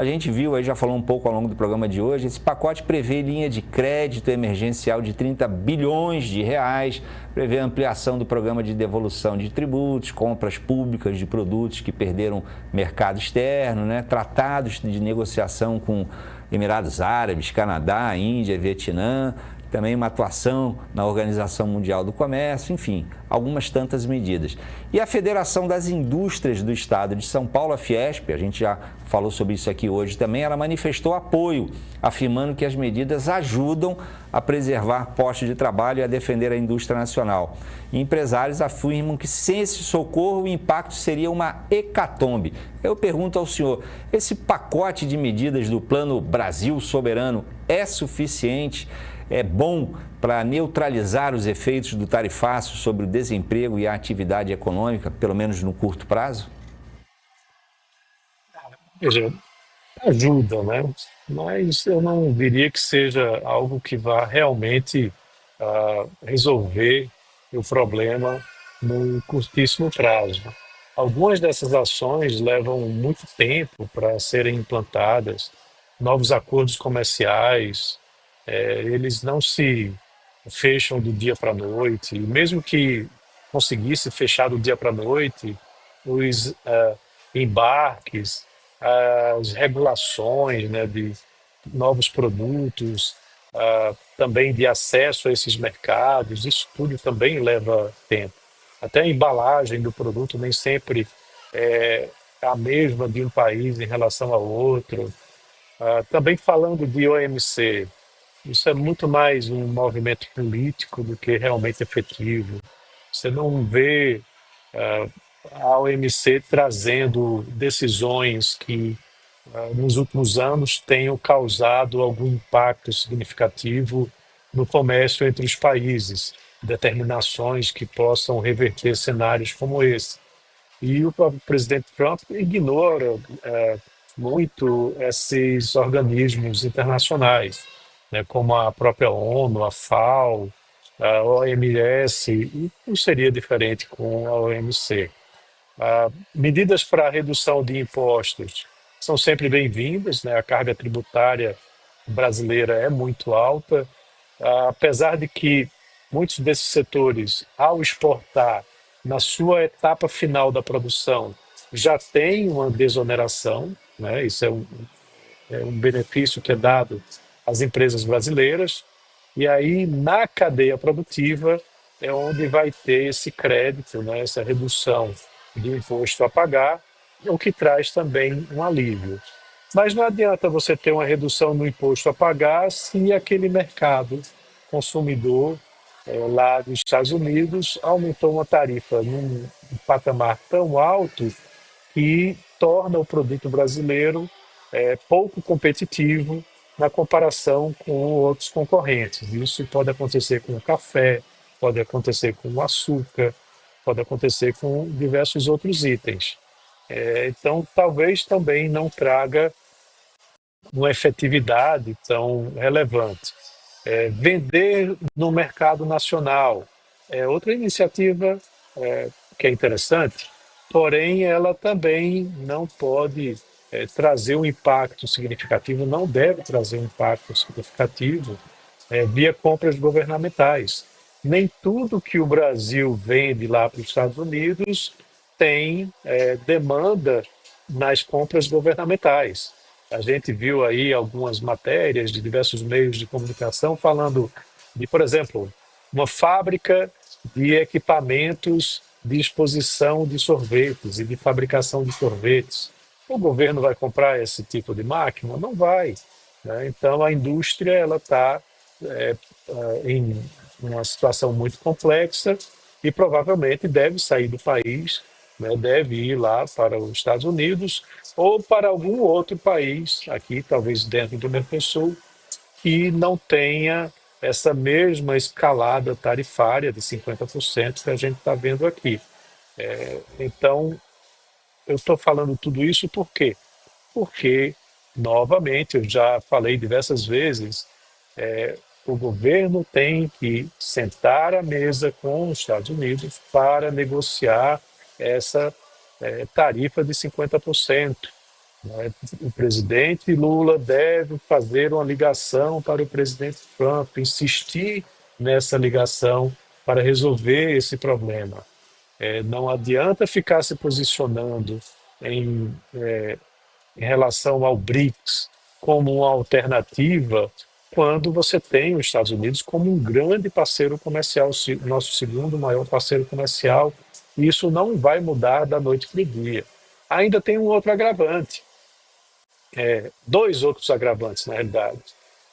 A gente viu aí, já falou um pouco ao longo do programa de hoje, esse pacote prevê linha de crédito emergencial de 30 bilhões de reais, prevê ampliação do programa de devolução de tributos, compras públicas de produtos que perderam mercado externo, né? Tratados de negociação com Emirados Árabes, Canadá, Índia, Vietnã, também uma atuação na Organização Mundial do Comércio, enfim, algumas tantas medidas. E a Federação das Indústrias do Estado de São Paulo, a Fiesp, a gente já falou sobre isso aqui hoje também, ela manifestou apoio, afirmando que as medidas ajudam a preservar postos de trabalho e a defender a indústria nacional. E empresários afirmam que sem esse socorro o impacto seria uma hecatombe. Eu pergunto ao senhor, esse pacote de medidas do Plano Brasil Soberano é suficiente? É bom para neutralizar os efeitos do tarifaço sobre o desemprego e a atividade econômica, pelo menos no curto prazo? Veja, ajuda, né? Mas eu não diria que seja algo que vá realmente resolver o problema no curtíssimo prazo. Algumas dessas ações levam muito tempo para serem implantadas, novos acordos comerciais, eles não se fecham do dia para a noite, e mesmo que conseguisse fechar do dia para a noite, os embarques, as regulações, né, de novos produtos, também de acesso a esses mercados, isso tudo também leva tempo. Até a embalagem do produto nem sempre é a mesma de um país em relação ao outro. Também falando de OMC, isso é muito mais um movimento político do que realmente efetivo. Você não vê a OMC trazendo decisões que, nos últimos anos, tenham causado algum impacto significativo no comércio entre os países, determinações que possam reverter cenários como esse. E o próprio presidente Trump ignora muito esses organismos internacionais, né, como a própria ONU, a FAO, a OMS, e não seria diferente com a OMC. Medidas para redução de impostos são sempre bem-vindas, né? A carga tributária brasileira é muito alta, apesar de que muitos desses setores, ao exportar, na sua etapa final da produção, já tem uma desoneração, né? Isso é um benefício que é dado às empresas brasileiras, e aí na cadeia produtiva é onde vai ter esse crédito, né? Essa redução de imposto a pagar, o que traz também um alívio. Mas não adianta você ter uma redução no imposto a pagar se aquele mercado consumidor lá dos Estados Unidos aumentou uma tarifa num patamar tão alto que torna o produto brasileiro pouco competitivo na comparação com outros concorrentes. Isso pode acontecer com o café, pode acontecer com o açúcar, pode acontecer com diversos outros itens. Então, talvez também não traga uma efetividade tão relevante. Vender no mercado nacional é outra iniciativa que é interessante, porém ela também não pode trazer um impacto significativo, não deve trazer um impacto significativo via compras governamentais. Nem tudo que o Brasil vende lá para os Estados Unidos tem demanda nas compras governamentais. A gente viu aí algumas matérias de diversos meios de comunicação falando de, por exemplo, uma fábrica de equipamentos de exposição de sorvetes e de fabricação de sorvetes. O governo vai comprar esse tipo de máquina? Não vai, né? Então a indústria ela está em uma situação muito complexa e provavelmente deve sair do país, né, deve ir lá para os Estados Unidos ou para algum outro país, aqui talvez dentro do Mercosul, que não tenha essa mesma escalada tarifária de 50% que a gente está vendo aqui. Então, eu estou falando tudo isso por quê? Porque, novamente, eu já falei diversas vezes, o governo tem que sentar à mesa com os Estados Unidos para negociar essa tarifa de 50%. né? O presidente Lula deve fazer uma ligação para o presidente Trump, insistir nessa ligação para resolver esse problema. Não adianta ficar se posicionando em, em relação ao BRICS como uma alternativa quando você tem os Estados Unidos como um grande parceiro comercial, nosso segundo maior parceiro comercial. Isso não vai mudar da noite para o dia. Ainda tem um outro agravante, dois outros agravantes, na realidade.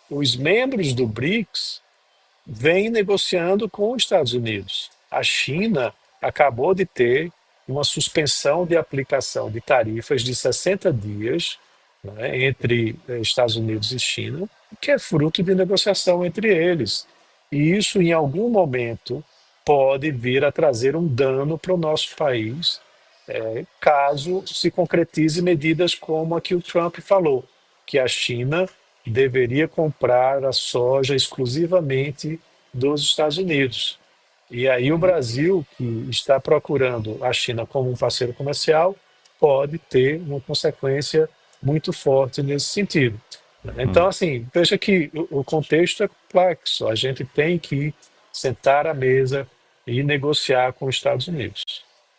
Os membros do BRICS vêm negociando com os Estados Unidos. A China acabou de ter uma suspensão de aplicação de tarifas de 60 dias, né, entre Estados Unidos e China, que é fruto de negociação entre eles. E isso, em algum momento, pode vir a trazer um dano para o nosso país, caso se concretize medidas como a que o Trump falou, que a China deveria comprar a soja exclusivamente dos Estados Unidos. E aí o Brasil, que está procurando a China como um parceiro comercial, pode ter uma consequência muito forte nesse sentido. Então, assim, veja que o contexto é complexo. A gente tem que sentar à mesa e negociar com os Estados Unidos.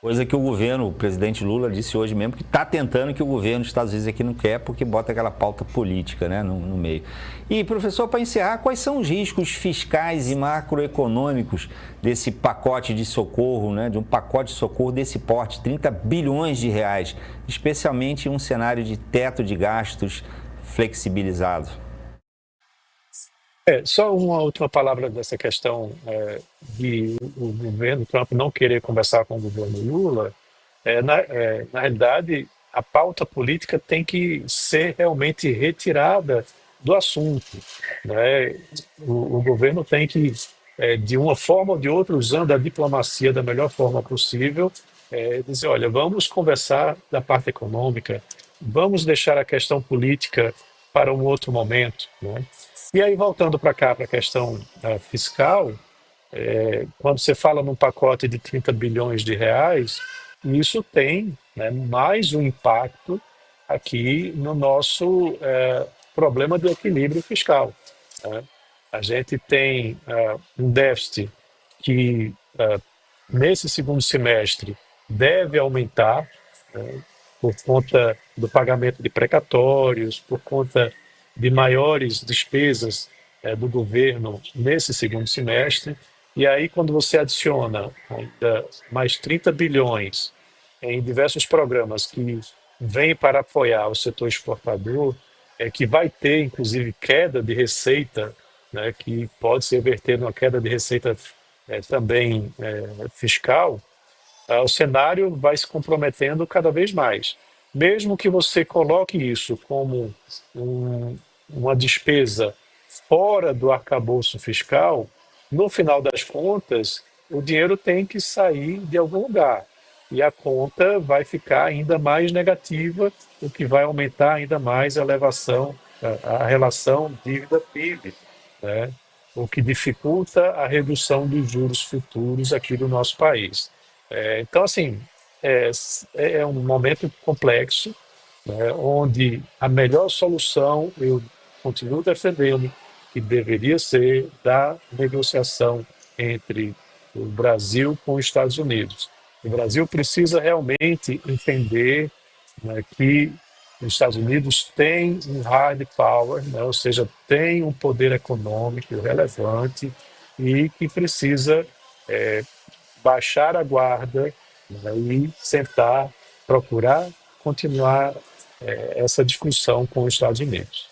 Coisa que o presidente Lula disse hoje mesmo, que está tentando, que o governo dos Estados Unidos aqui não quer, porque bota aquela pauta política, né, no meio. E, professor, para encerrar, quais são os riscos fiscais e macroeconômicos desse pacote de socorro, né, de um pacote de socorro desse porte, 30 bilhões de reais, especialmente em um cenário de teto de gastos flexibilizado? Só uma última palavra dessa questão de o governo Trump não querer conversar com o governo Lula. Na realidade, a pauta política tem que ser realmente retirada do assunto, né? O governo tem que, de uma forma ou de outra, usando a diplomacia da melhor forma possível, dizer, olha, vamos conversar da parte econômica, vamos deixar a questão política para um outro momento, né? E aí, voltando para cá, para a questão fiscal, quando você fala num pacote de 30 bilhões de reais, isso tem, né, mais um impacto aqui no nosso problema de equilíbrio fiscal, né? A gente tem um déficit que, nesse segundo semestre, deve aumentar, né, por conta do pagamento de precatórios, por conta de maiores despesas do governo nesse segundo semestre. E aí, quando você adiciona ainda mais 30 bilhões em diversos programas que vêm para apoiar o setor exportador, que vai ter, inclusive, queda de receita, né, que pode se reverter numa queda de receita também fiscal, o cenário vai se comprometendo cada vez mais. Mesmo que você coloque isso como uma despesa fora do arcabouço fiscal, no final das contas, o dinheiro tem que sair de algum lugar. E a conta vai ficar ainda mais negativa, o que vai aumentar ainda mais a elevação, a relação dívida-PIB, né? O que dificulta a redução dos juros futuros aqui do nosso país. Então, assim, é um momento complexo, né, onde a melhor solução, eu continuo defendendo, que deveria ser da negociação entre o Brasil com os Estados Unidos. O Brasil precisa realmente entender, né, que os Estados Unidos têm um hard power, né, ou seja, tem um poder econômico relevante e que precisa baixar a guarda, né, e sentar, procurar continuar essa discussão com os Estados Unidos.